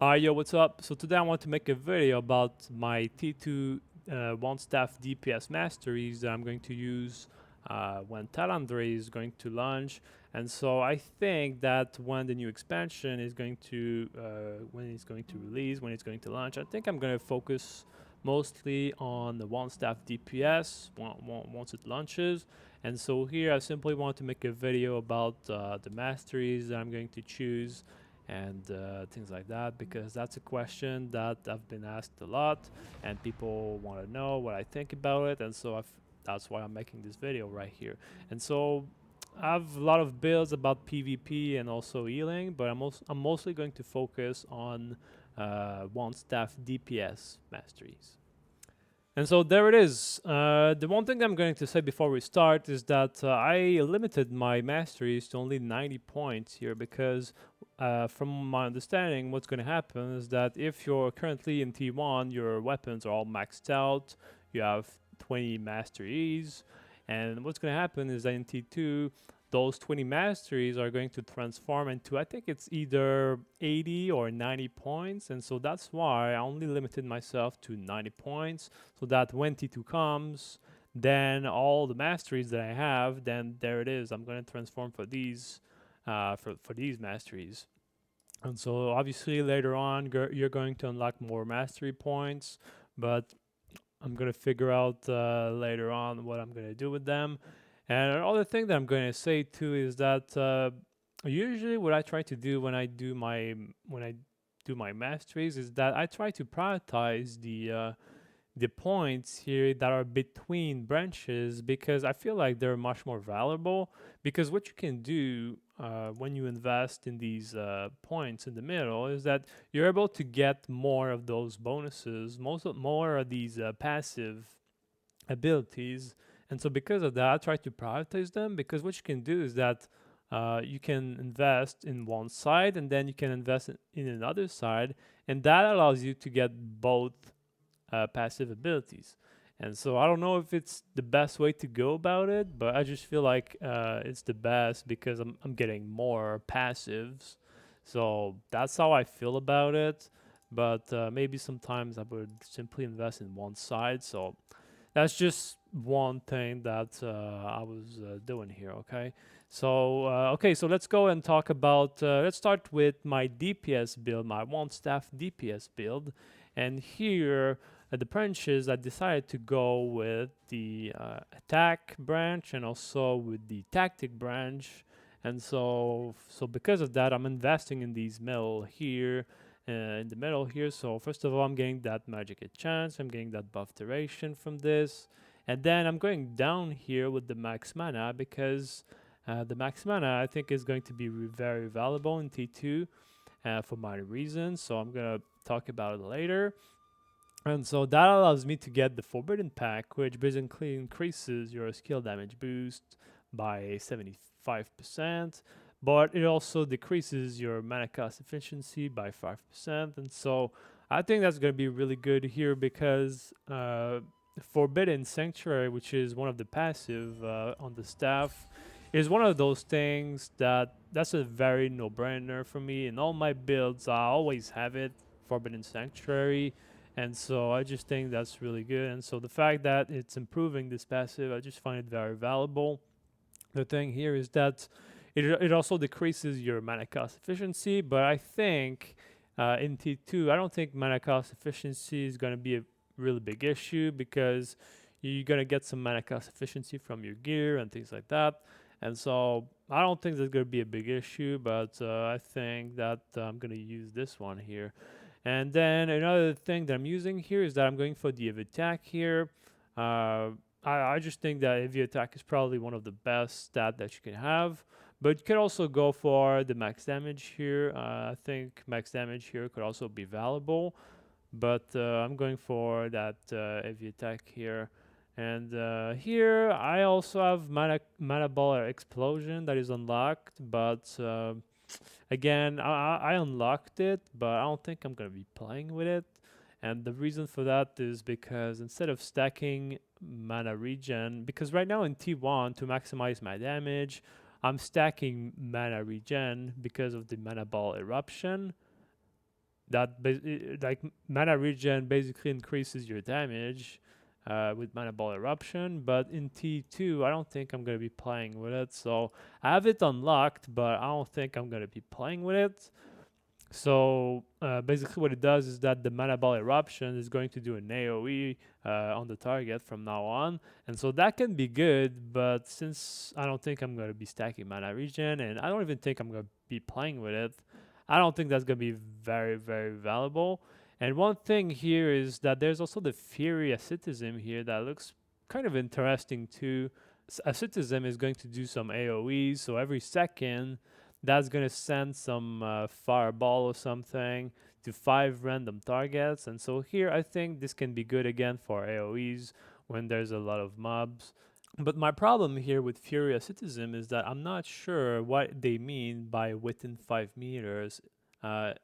Yo, what's up? So today I want to make a video about my T2 one staff DPS masteries that I'm going to use when Talandre is going to launch. And so I think that when the new expansion is going to, when it's going to release, when it's going to launch, I think I'm going to focus mostly on the one staff DPS once it launches. And so here I simply want to make a video about the masteries that I'm going to choose and things like that, because that's a question that I've been asked a lot and people want to know what I think about it, and so that's why I'm making this video right here. And so I have a lot of builds about PvP and also healing, but I'm mostly going to focus on one staff DPS masteries. And so there it is. The one thing I'm going to say before we start is that I limited my masteries to only 90 points here because from my understanding, what's going to happen is that if you're currently in T1, your weapons are all maxed out, you have 20 masteries, and what's going to happen is that in T2, those 20 masteries are going to transform into, I think it's either 80 or 90 points, and so that's why I only limited myself to 90 points, so that when T2 comes, then all the masteries that I have, then there it is. I'm going to transform for these for these masteries. And so obviously later on you're going to unlock more mastery points, but I'm going to figure out later on what I'm going to do with them. And another thing that I'm going to say too is that usually what I try to do when I do my masteries is that I try to prioritize the points here that are between branches, because I feel like they're much more valuable. Because what you can do when you invest in these points in the middle is that you're able to get more of those bonuses, more of these passive abilities. And so because of that, I try to prioritize them, because what you can do is that you can invest in one side and then you can invest in another side, and that allows you to get both passive abilities. And so I don't know if it's the best way to go about it, but I just feel like it's the best because I'm getting more passives. So that's how I feel about it. But maybe sometimes I would simply invest in one side. So that's just one thing that I was doing here. Okay. So let's go and talk about. Let's start with my DPS build, my one staff DPS build, and here at the branches, I decided to go with the attack branch and also with the tactic branch. And so because of that, I'm investing in these middle here, in the middle here. So first of all, I'm getting that magic chance. I'm getting that buff duration from this. And then I'm going down here with the max mana, because the max mana I think is going to be very valuable in T2 for my reasons. So I'm going to talk about it later. And so that allows me to get the Forbidden Pack, which basically increases your skill damage boost by 75%, but it also decreases your mana cost efficiency by 5%. And so I think that's going to be really good here, because Forbidden Sanctuary, which is one of the passive on the staff, is one of those things that's a very no-brainer for me. In all my builds, I always have it, Forbidden Sanctuary, and so I just think that's really good. And so the fact that it's improving this passive, I just find it very valuable. The thing here is that it also decreases your mana cost efficiency, but I think in T2, I don't think mana cost efficiency is going to be a really big issue, because you're going to get some mana cost efficiency from your gear and things like that. And so I don't think that's going to be a big issue, but I think that I'm going to use this one here. And then another thing that I'm using here is that I'm going for the heavy attack here. I just think that heavy attack is probably one of the best stat that you can have. But you can also go for the max damage here. I think max damage here could also be valuable. But I'm going for that heavy attack here. And here I also have mana ball explosion that is unlocked, but again, I unlocked it, but I don't think I'm gonna be playing with it. And the reason for that is because instead of stacking mana regen, because right now in T1 to maximize my damage, I'm stacking mana regen because of the mana ball eruption. that like mana regen basically increases your damage with mana ball eruption. But in T2, I don't think I'm gonna be playing with it. So I have it unlocked, but I don't think I'm gonna be playing with it. So basically, what it does is that the mana ball eruption is going to do an AOE on the target from now on, and so that can be good. But since I don't think I'm going to be stacking mana regen, and I don't even think I'm going to be playing with it, I don't think that's going to be very valuable. And one thing here is that there's also the Fury Asceticism here that looks kind of interesting too. Asceticism is going to do some AOEs, so every second that's gonna send some fireball or something to 5 random targets. And so here I think this can be good again for AoEs when there's a lot of mobs. But my problem here with Fury Asceticism is that I'm not sure what they mean by within 5 meters.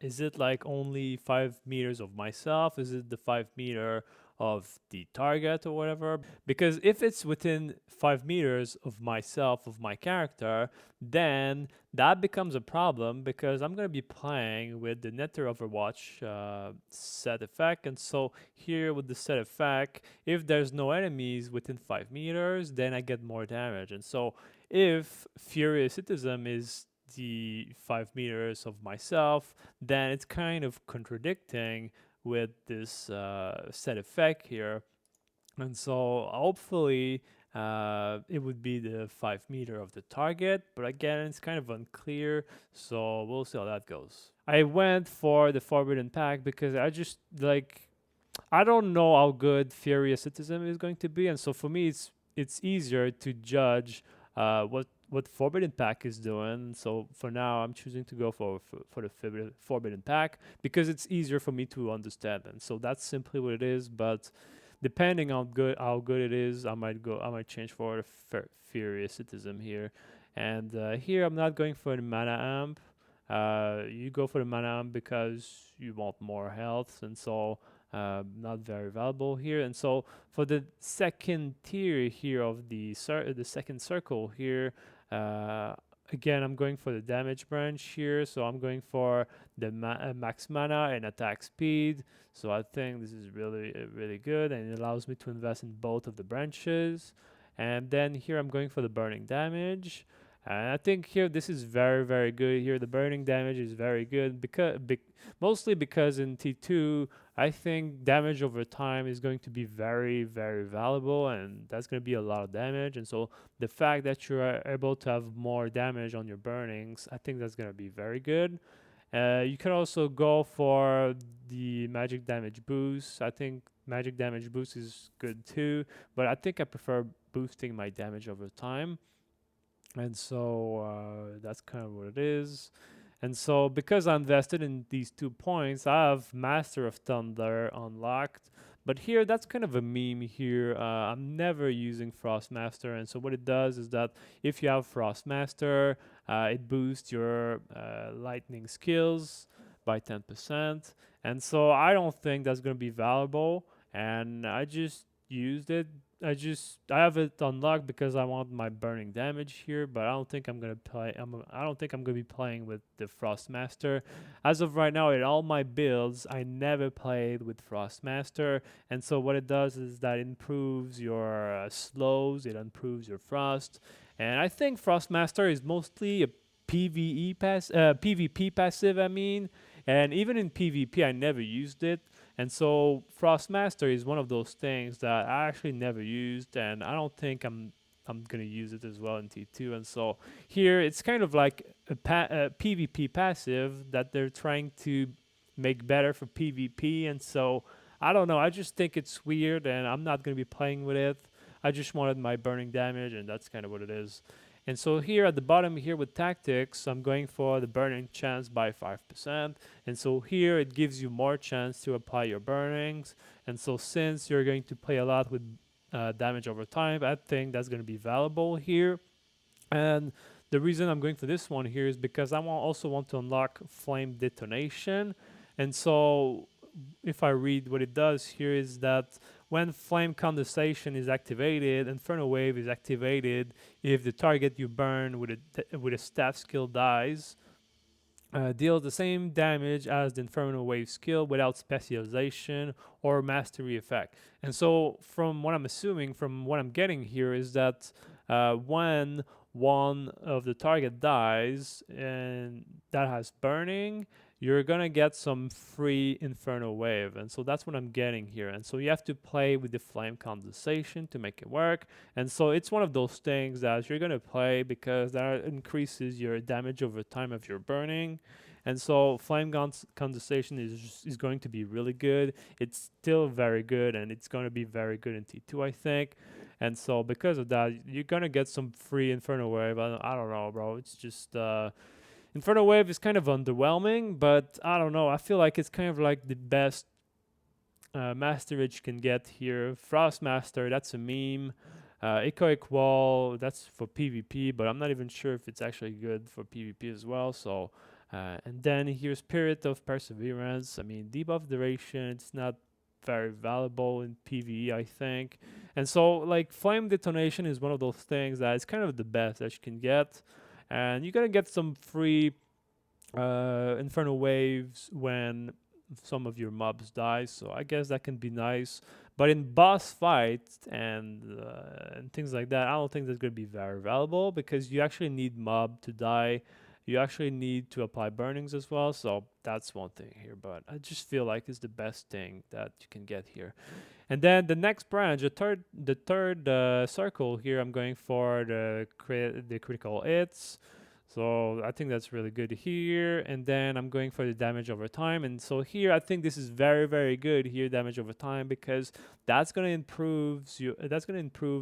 Is it like only 5 meters of myself? Is it the 5 meter of the target or whatever? Because if it's within 5 meters of myself, of my character, then that becomes a problem because I'm going to be playing with the Nether Overwatch set effect. And so here with the set effect, if there's no enemies within 5 meters, then I get more damage. And so if Fury Citizen is the 5 meters of myself, then it's kind of contradicting with this set effect here. And so hopefully it would be the 5 meter of the target, but again, it's kind of unclear. So we'll see how that goes. I went for the Forbidden Pack because I just like I don't know how good Fury Asceticism is going to be, and so for me, it's easier to judge what Forbidden Pack is doing. So for now, I'm choosing to go for the Forbidden Pack because it's easier for me to understand, and so that's simply what it is. But depending on how good it is, I might change for the Fury Asceticism here, and here I'm not going for the Mana Amp. You go for the Mana Amp because you want more health, and so not very valuable here. And so for the second tier here of the second circle here, again I'm going for the damage branch here. So I'm going for the max mana and attack speed. So I think this is really good, and it allows me to invest in both of the branches. And then here I'm going for the burning damage. And I think here this is very good. Here the burning damage is very good because mostly because in T2 I think damage over time is going to be very valuable, and that's going to be a lot of damage. And so the fact that you're able to have more damage on your burnings, I think that's going to be very good. You can also go for the magic damage boost. I think magic damage boost is good too, but I think I prefer boosting my damage over time. And so that's kind of what it is. And so because I invested in these 2 points, I have Master of Thunder unlocked. But here, that's kind of a meme here. I'm never using Frost Master. And so what it does is that if you have Frost Master, it boosts your lightning skills by 10%. And so I don't think that's going to be valuable. And I just used it. I have it unlocked because I want my burning damage here, but I don't think I'm gonna play. I don't think I'm gonna be playing with the Frost Master. As of right now, in all my builds, I never played with Frost Master, and so what it does is that it improves your slows, it improves your frost, and I think Frost Master is mostly a PvP passive. I mean, and even in PvP, I never used it. And so Frost Master is one of those things that I actually never used, and I don't think I'm gonna use it as well in T2. And so here it's kind of like a PvP passive that they're trying to make better for PvP. And so I don't know. I just think it's weird, and I'm not gonna be playing with it. I just wanted my burning damage, and that's kind of what it is. And so here at the bottom here with tactics, I'm going for the burning chance by 5%. And so here it gives you more chance to apply your burnings. And so since you're going to play a lot with damage over time, I think that's going to be valuable here. And the reason I'm going for this one here is because I also want to unlock flame detonation. And so if I read what it does here is that when flame condensation is activated, Inferno Wave is activated if the target you burn with a staff skill dies. deals the same damage as the Infernal Wave skill without specialization or mastery effect. And so, from what I'm assuming, from what I'm getting here, is that when one of the target dies and that has burning, you're gonna get some free Infernal Wave. And so that's what I'm getting here. And so you have to play with the flame condensation to make it work. And so it's one of those things that you're gonna play because that increases your damage over time of your burning. And so condensation is going to be really good. It's still very good, and it's going to be very good in T2, I think. And so because of that, you're gonna get some free Infernal Wave. I don't know, bro. It's just Infernal Wave is kind of underwhelming, but I don't know. I feel like it's kind of like the best masterage can get here. Frost Master, that's a meme. Echoic Wall, that's for PvP, but I'm not even sure if it's actually good for PvP as well. So, and then here's Spirit of Perseverance. I mean, debuff duration, it's not very valuable in PvE, I think. And so, like, Flame Detonation is one of those things that is kind of the best that you can get. And you're gonna get some free Infernal Waves when some of your mobs die, so I guess that can be nice. But in boss fights and things like that, I don't think that's going to be very valuable because you actually need mob to die. You actually need to apply burnings as well, so that's one thing here. But I just feel like it's the best thing that you can get here. And then the next branch, the third circle here, I'm going for the critical hits. So I think that's really good here. And then I'm going for the damage over time. And so here I think this is very, very good here, damage over time, because that's gonna improve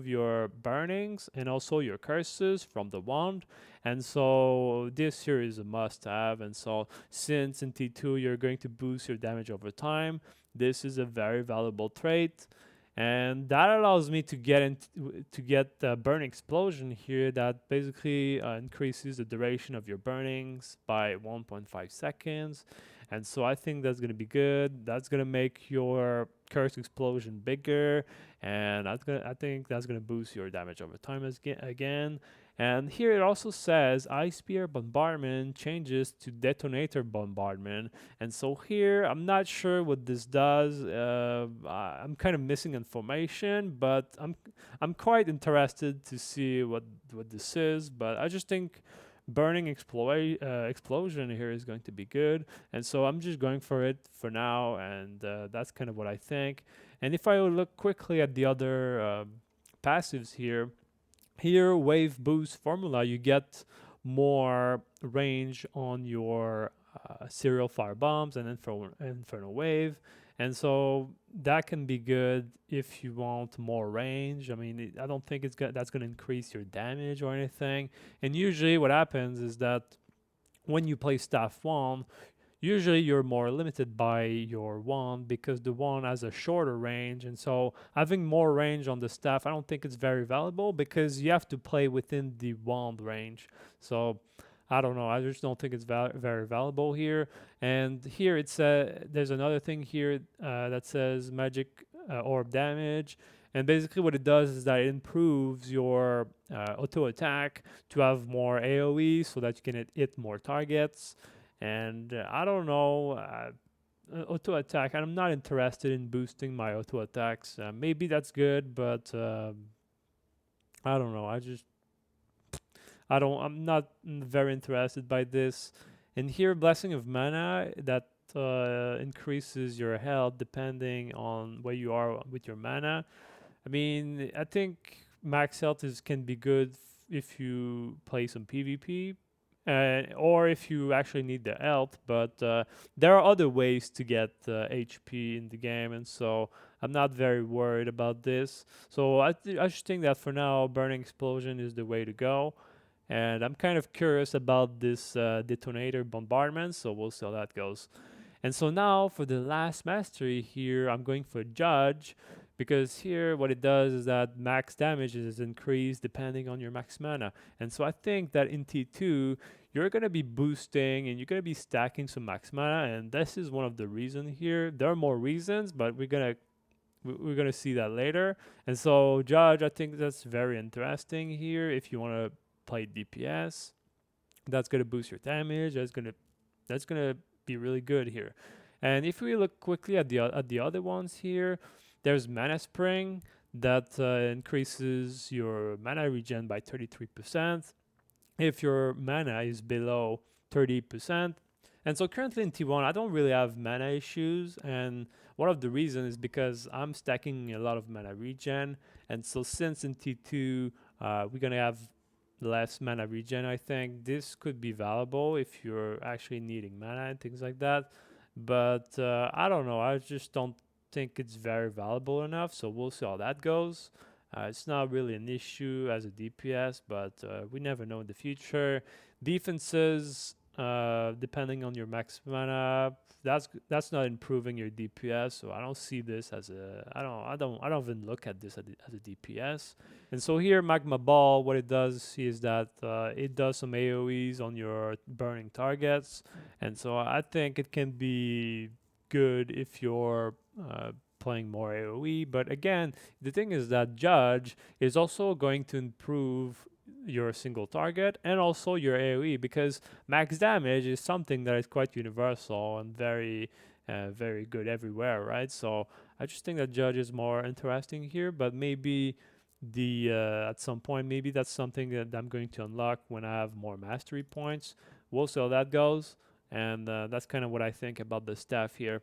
your burnings and also your curses from the wand. And so this here is a must have. And so since in T2 you're going to boost your damage over time, this is a very valuable trait, and that allows me to get the burn explosion here that basically increases the duration of your burnings by 1.5 seconds. And so I think that's going to be good. That's going to make your curse explosion bigger, and I think that's going to boost your damage over time again. And here it also says Ice Spear Bombardment changes to Detonator Bombardment. And so here, I'm not sure what this does. I'm kind of missing information, but I'm quite interested to see what this is. But I just think burning explosion here is going to be good, and so I'm just going for it for now. And that's kind of what I think. And if I look quickly at the other passives here, wave boost formula, you get more range on your serial fire bombs and infernal wave, and so that can be good if you want more range. I mean, I don't think that's going to increase your damage or anything. And usually what happens is that when you play staff 1, usually you're more limited by your wand because the wand has a shorter range, and so having more range on the staff, I don't think it's very valuable because you have to play within the wand range. So I don't know. I just don't think it's very valuable here. And here it's there's another thing here that says magic orb damage. And basically what it does is that it improves your auto attack to have more AoE so that you can hit more targets. And I don't know, auto attack. I'm not interested in boosting my auto attacks. Maybe that's good, but I don't know. I'm not very interested by this. And here, Blessing of Mana that increases your health depending on where you are with your mana. I mean, I think max health can be good if you play some PvP, or if you actually need the health. But there are other ways to get HP in the game, and so I'm not very worried about this. So I just think that for now, Burning Explosion is the way to go. And I'm kind of curious about this Detonator Bombardment, so we'll see how that goes. And so now for the last mastery here, I'm going for Judge, because here what it does is that max damage is increased depending on your max mana. And so I think that in T2, you're going to be boosting and you're going to be stacking some max mana, and this is one of the reasons here. There are more reasons, but we're going to see that later. And so Judge, I think that's very interesting here if you want to play DPS. That's going to boost your damage. That's going to That's gonna be really good here. And if we look quickly at the other ones here, there's Mana Spring that increases your mana regen by 33% if your mana is below 30%. And so currently in T1, I don't really have mana issues. And one of the reasons is because I'm stacking a lot of mana regen. And so since in T2, we're going to have less mana regen, I think this could be valuable if you're actually needing mana and things like that. But I don't know. I just don't think it's very valuable enough. So we'll see how that goes. It's not really an issue as a DPS, but we never know in the future. Defenses, depending on your max mana, that's not improving your DPS. So I don't see this as a I don't even look at this as a DPS. And so here, Magma Ball, what it does is that it does some AOE's on your burning targets, and so I think it can be good if you're playing more AOE. But again, the thing is that Judge is also going to improve your single target and also your AOE, because max damage is something that is quite universal and very good everywhere, right? So I just think that Judge is more interesting here, but maybe the at some point maybe that's something that I'm going to unlock when I have more mastery points. We'll see how that goes, and that's kind of what I think about the staff here.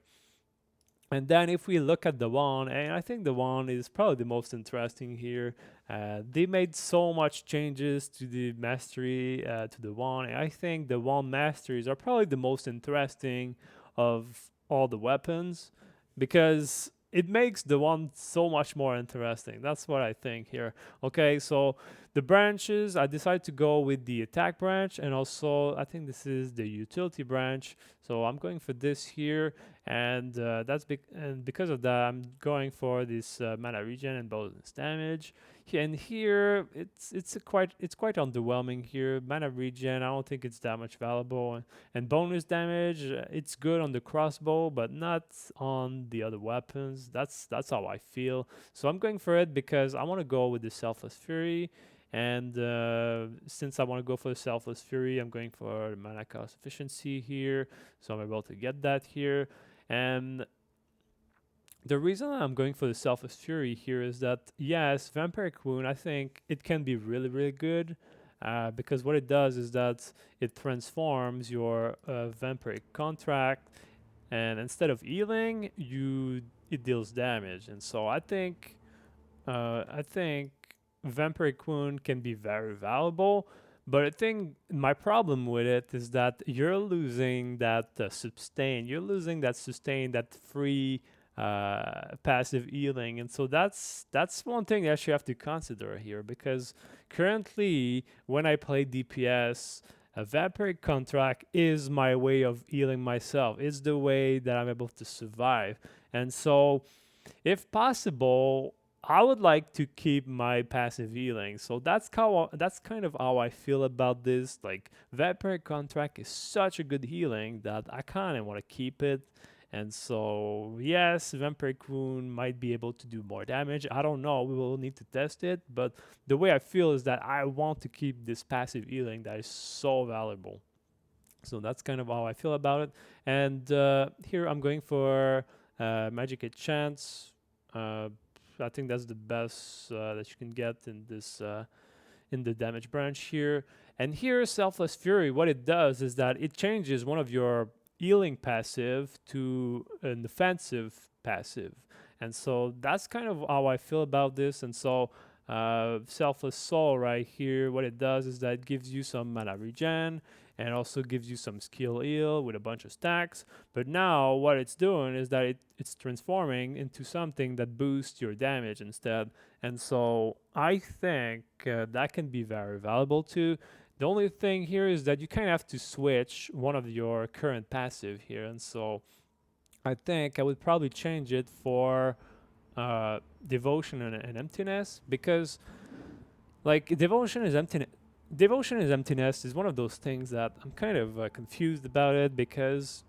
And then if we look at the wand, and I think the wand is probably the most interesting here. They made so much changes to the mastery to the wand. And I think the wand masteries are probably the most interesting of all the weapons, because it makes the wand so much more interesting. That's what I think here. Okay, so the branches, I decided to go with the attack branch, and also I think this is the utility branch. So I'm going for this here, and and because of that, I'm going for this mana regen and bonus damage. And here it's quite underwhelming here. Mana regen, I don't think it's that much valuable, and bonus damage, it's good on the crossbow, but not on the other weapons. That's how I feel. So I'm going for it because I want to go with the Selfless Fury. And since I want to go for the Selfless Fury, I'm going for mana cost efficiency here, so I'm able to get that here. And the reason I'm going for the Selfless Fury here is that, yes, Vampiric Wound, I think it can be really, really good, because what it does is that it transforms your Vampiric Contract, and instead of healing, it deals damage. And so I think Vampiric Wound can be very valuable, but I think my problem with it is that you're losing that sustain. You're losing that sustain, that free passive healing, and so that's one thing that you have to consider here. Because currently, when I play DPS, a Vampiric Contract is my way of healing myself. It's the way that I'm able to survive, and so if possible, I would like to keep my passive healing. So that's kind of how I feel about this. Like, Vampiric Contract is such a good healing that I kind of want to keep it. And so yes, Vampiric Wound might be able to do more damage. I don't know. We will need to test it. But the way I feel is that I want to keep this passive healing that is so valuable. So that's kind of how I feel about it. And here I'm going for Magic Enchants. I think that's the best that you can get in this in the damage branch here. And here, Selfless Fury, what it does is that it changes one of your healing passive to an offensive passive. And so that's kind of how I feel about this. And so Selfless Soul right here, what it does is that it gives you some mana regen and also gives you some skill heal with a bunch of stacks. But now what it's doing is that it's transforming into something that boosts your damage instead. And so I think that can be very valuable too. The only thing here is that you kind of have to switch one of your current passive here. And so I think I would probably change it for Devotion and Emptiness, because like Devotion is Emptiness is one of those things that I'm kind of confused about it, because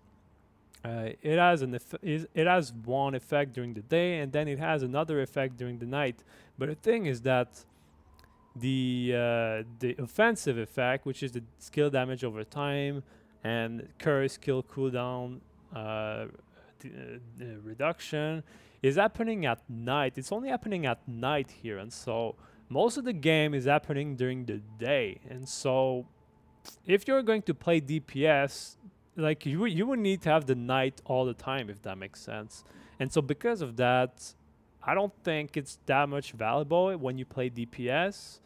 it has it has one effect during the day and then it has another effect during the night. But the thing is that the offensive effect, which is the skill damage over time, and curse skill cooldown uh, reduction is happening at night. It's only happening at night here, and so most of the game is happening during the day. And so if you're going to play DPS, like you would need to have the night all the time, if that makes sense. And so because of that, I don't think it's that much valuable when you play DPS.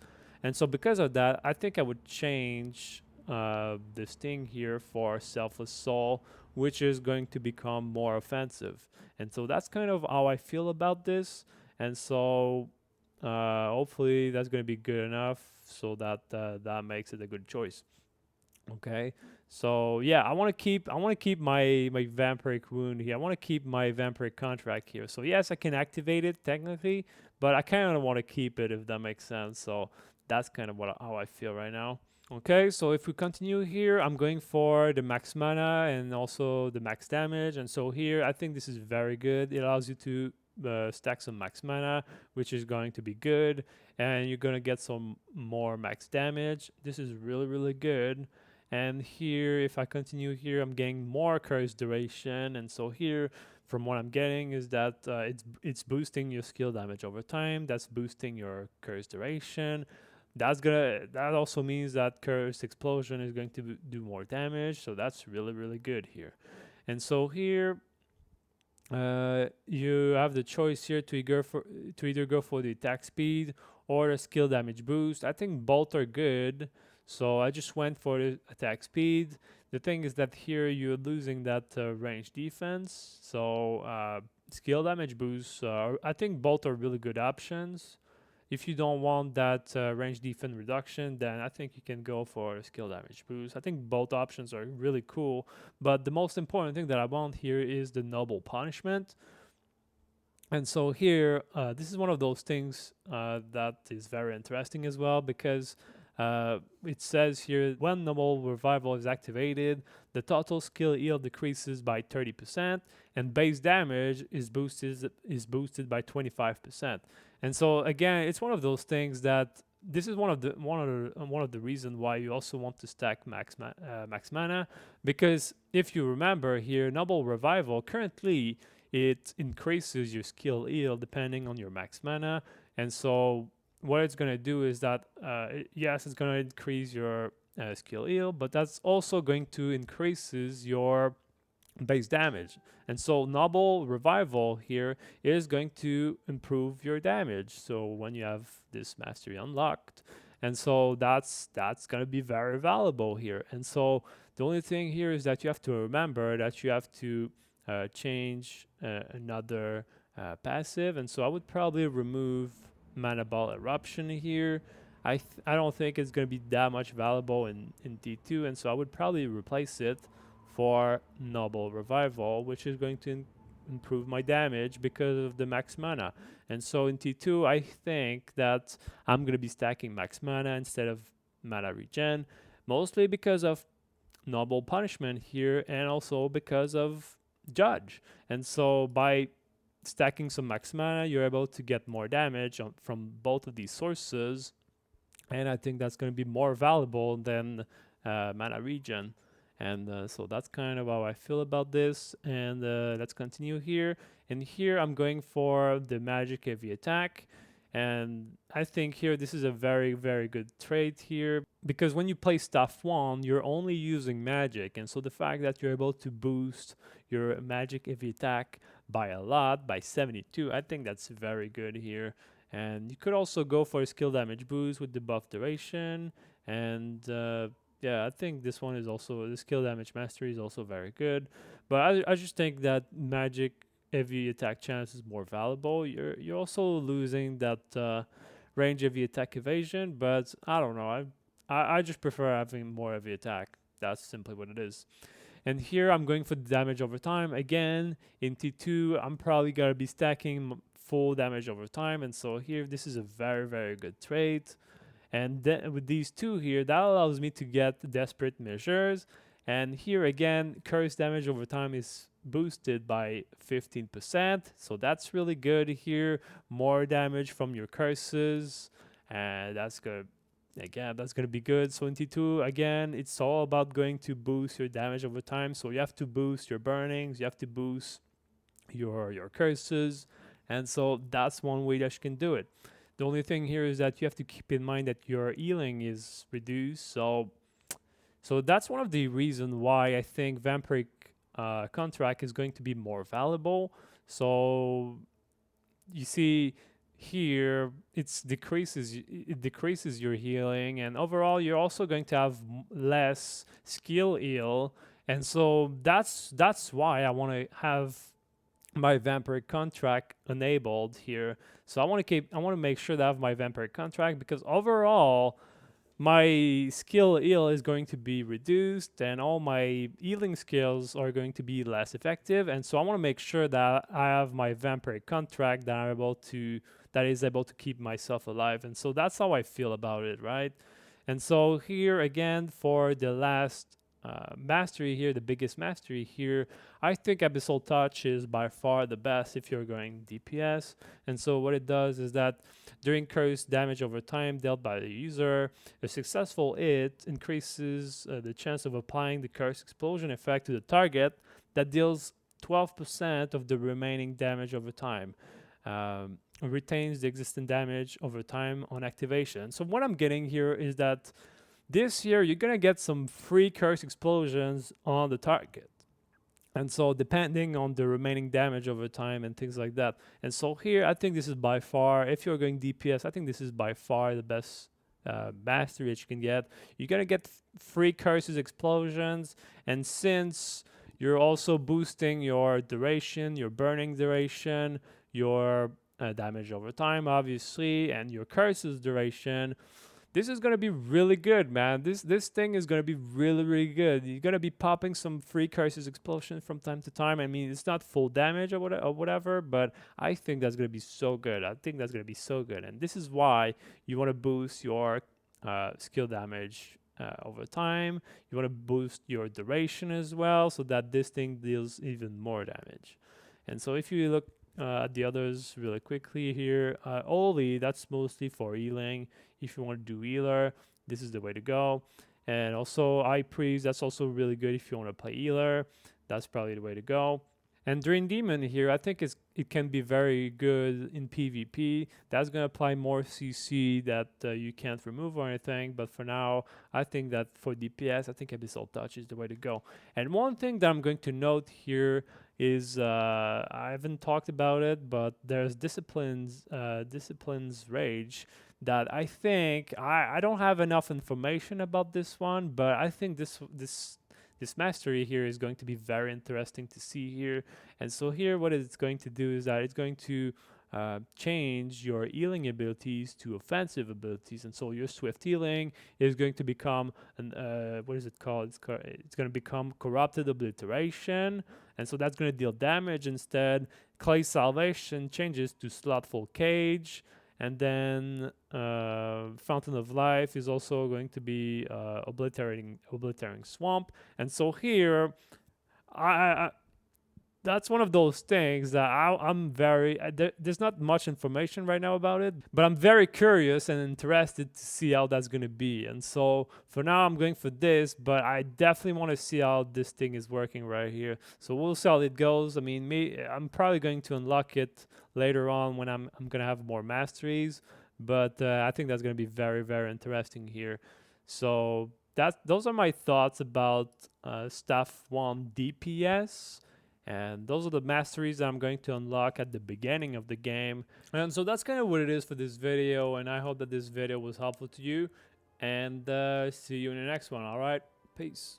And so because of that, I think I would change this thing here for Selfless Soul, which is going to become more offensive. And so that's kind of how I feel about this. And so hopefully that's going to be good enough so that that makes it a good choice. Okay, so yeah, I want to keep my vampiric wound here. I want to keep my vampiric contract here. So yes, I can activate it technically, but I kind of want to keep it, if that makes sense. So that's kind of how I feel right now. Okay, so if we continue here, I'm going for the max mana and also the max damage. And so here, I think this is very good. It allows you to stack some max mana, which is going to be good. And you're going to get some more max damage. This is really, really good. And here, if I continue here, I'm getting more curse duration. And so here, from what I'm getting is that it's boosting your skill damage over time. That's boosting your curse duration. That also means that curse explosion is going to do more damage. So that's really, really good here. And so here, you have the choice here to either go for the attack speed or a skill damage boost. I think both are good, so I just went for the attack speed. The thing is that here you're losing that range defense, so skill damage boost. I think both are really good options. If you don't want that range defense reduction, then I think you can go for a skill damage boost. I think both options are really cool, but the most important thing that I want here is the noble punishment. And so here, this is one of those things that is very interesting as well, because it says here, when noble revival is activated, the total skill heal decreases by 30%, and base damage is boosted by 25%. And so again, it's one of those things that this is one of the reasons why you also want to stack max mana, because if you remember here, noble revival currently it increases your skill heal depending on your max mana. And so what it's going to do is that yes, it's going to increase your skill heal, but that's also going to increases your base damage. And so noble revival here is going to improve your damage, so when you have this mastery unlocked. And so that's going to be very valuable here. And so the only thing here is that you have to remember that you have to change another passive. And so I would probably remove mana ball eruption here. I don't think it's going to be that much valuable in T2, and so I would probably replace it for Noble Revival, which is going to improve my damage because of the max mana. And so in T2, I think that I'm going to be stacking max mana instead of mana regen, mostly because of Noble Punishment here and also because of Judge. And so by stacking some max mana, you're able to get more damage from both of these sources. And I think that's going to be more valuable than mana regen. And so that's kind of how I feel about this. And let's continue here. And here I'm going for the magic heavy attack. And I think here this is a very, very good trait here, because when you play staff 1, you're only using magic. And so the fact that you're able to boost your magic heavy attack by a lot, by 72, I think that's very good here. And you could also go for a skill damage boost with the buff duration. And yeah, I think this one is also, the skill damage mastery is also very good. But I just think that magic heavy attack chance is more valuable. You're also losing that range heavy attack evasion, but I don't know. I just prefer having more heavy attack. That's simply what it is. And here I'm going for the damage over time. Again, in T2, I'm probably going to be stacking full damage over time. And so here, this is a very, very good trait. And then with these two here, that allows me to get desperate measures. And here again, curse damage over time is boosted by 15%. So that's really good here. More damage from your curses. And that's good. Again, that's gonna be good. So in T2, again, it's all about going to boost your damage over time. So you have to boost your burnings, you have to boost your curses, and so that's one way that you can do it. The only thing here is that you have to keep in mind that your healing is reduced. So that's one of the reasons why I think Vampiric Contract is going to be more valuable. So you see here it decreases your healing, and overall you're also going to have less skill heal, and so that's why I want to have my vampiric contract enabled here. So I want to make sure that I have my vampiric contract, because overall my skill heal is going to be reduced and all my healing skills are going to be less effective, and so I want to make sure that I have my vampiric contract that is able to keep myself alive. And so that's how I feel about it, right? And so here again, for the last mastery here, the biggest mastery here, I think Abyssal Touch is by far the best if you're going DPS. And so what it does is that during curse damage over time dealt by the user, a successful hit increases the chance of applying the curse explosion effect to the target that deals 12% of the remaining damage over time. Retains the existing damage over time on activation. So what I'm getting here is that this year you're gonna get some free curse explosions on the target, and so depending on the remaining damage over time and things like that. And so here I think this is by far, if you're going DPS, I think this is by far the best mastery that you can get. You're gonna get free curses explosions, and since you're also boosting your duration, your burning duration, your damage over time obviously, and your curses duration, this is gonna be really good, man. This thing is gonna be really good. You're gonna be popping some free curses explosion from time to time. I mean, it's not full damage or whatever, but I think that's gonna be so good. I think that's gonna be so good, and this is why you want to boost your skill damage over time. You want to boost your duration as well, so that this thing deals even more damage. And so if you look at the others really quickly here, Oli, that's mostly for healing. If you want to do healer, this is the way to go. And also Eye Priest, that's also really good if you want to play healer. That's probably the way to go. And Drain Demon here, I think it can be very good in PvP. That's going to apply more CC that you can't remove or anything. But for now, I think that for DPS, I think Abyssal Touch is the way to go. And one thing that I'm going to note here is, I haven't talked about it, but there's Discipline's Rage that I think, I don't have enough information about this one, but I think this mastery here is going to be very interesting to see here. And so here what it's going to do is that it's going to change your healing abilities to offensive abilities, and so your swift healing is going to become what is it called? It's going to become corrupted obliteration, and so that's going to deal damage instead. Clay Salvation changes to Slothful Cage, and then Fountain of Life is also going to be obliterating Swamp. And so here, I that's one of those things that I'm very there's not much information right now about it, but I'm very curious and interested to see how that's going to be. And so for now I'm going for this, but I definitely want to see how this thing is working right here. So we'll see how it goes. I mean, I'm probably going to unlock it later on when I'm going to have more masteries, but I think that's going to be very interesting here. So those are my thoughts about Staff 1 DPS. And those are the masteries that I'm going to unlock at the beginning of the game. And so that's kind of what it is for this video. And I hope that this video was helpful to you. And see you in the next one. All right. Peace.